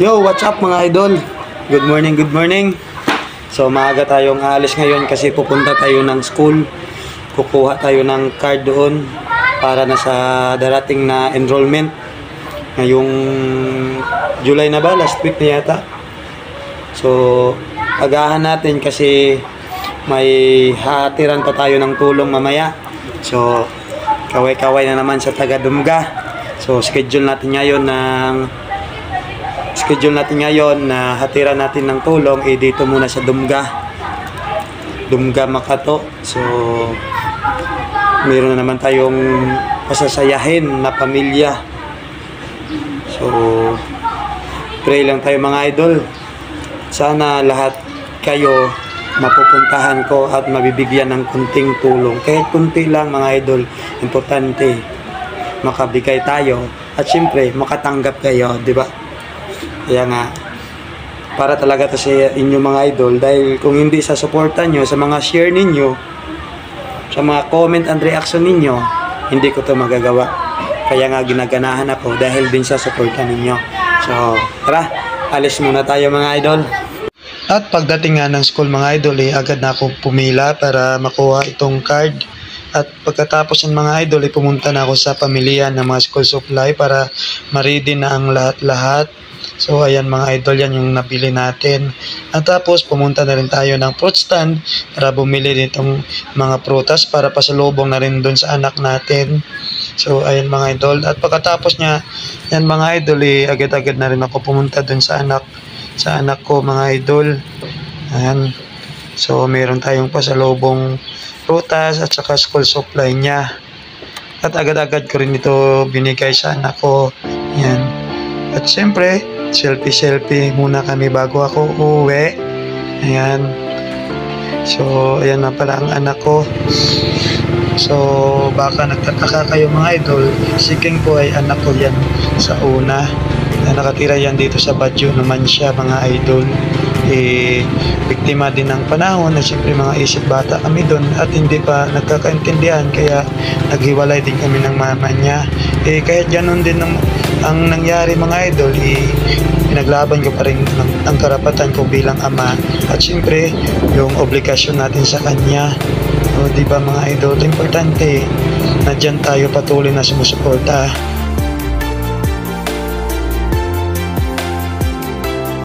Yo, what's up mga idol? Good morning, good morning. So maaga tayong aalis ngayon kasi pupunta tayo ng school. Kukuha tayo ng card doon para na sa darating na enrollment. Ngayong July na ba? Last week na yata. So agahan natin kasi may hatiran pa tayo ng tulong mamaya. So kaway-kaway na naman sa taga-Dumga. So schedule natin ngayon na hatiran natin ng tulong dito muna sa Dumga Makato. So mayroon na naman tayong pasasayahin na pamilya. So pray lang tayo mga idol, sana lahat kayo mapupuntahan ko at mabibigyan ng kunting tulong, kahit kunti lang mga idol. Importante makabigay tayo at siyempre makatanggap kayo, di ba? Kaya nga, para talaga to sa inyo mga idol, dahil kung hindi sa suportan nyo, sa mga share ninyo, sa mga comment and reaction ninyo, hindi ko to magagawa. Kaya nga ginaganahan ako dahil din sa suportan ninyo. So tara, alis muna tayo mga idol. At pagdating nga ng school mga idol, agad na ako pumila para makuha itong card. At pagkatapos ng mga idol, pumunta na ako sa pamilihan ng mga school supply para ma-ready na ang lahat-lahat. So ayan mga idol, yan yung nabili natin. At tapos pumunta na rin tayo ng fruit stand para bumili nitong mga prutas para pasalubong na rin doon sa anak natin. So ayan mga idol, at pagkatapos niya yan mga idol, agad-agad na rin ako pumunta doon sa anak ko mga idol. Ayan. So meron tayong pasalubong prutas at saka school supply niya. At agad-agad ko rin ito binigay sa anak ko. Ayan. At siyempre, selfie muna kami bago ako uuwi. Ayan. So, ayan na pala ang anak ko. So, baka nagtataka kayo mga idol, si King po ay anak ko yan sa una. Nakatira yan dito sa Baguio naman siya mga idol. Biktima din ng panahon na siyempre mga isip bata kami doon at hindi pa nagkakaintindihan, kaya naghiwalay din kami ng mama niya. Kahit ganun din ang nangyari mga idol, pinaglaban ko pa rin ang karapatan ko bilang ama at siyempre yung obligasyon natin sa kanya. O diba mga idol, importante na dyan tayo patuloy na sumusuporta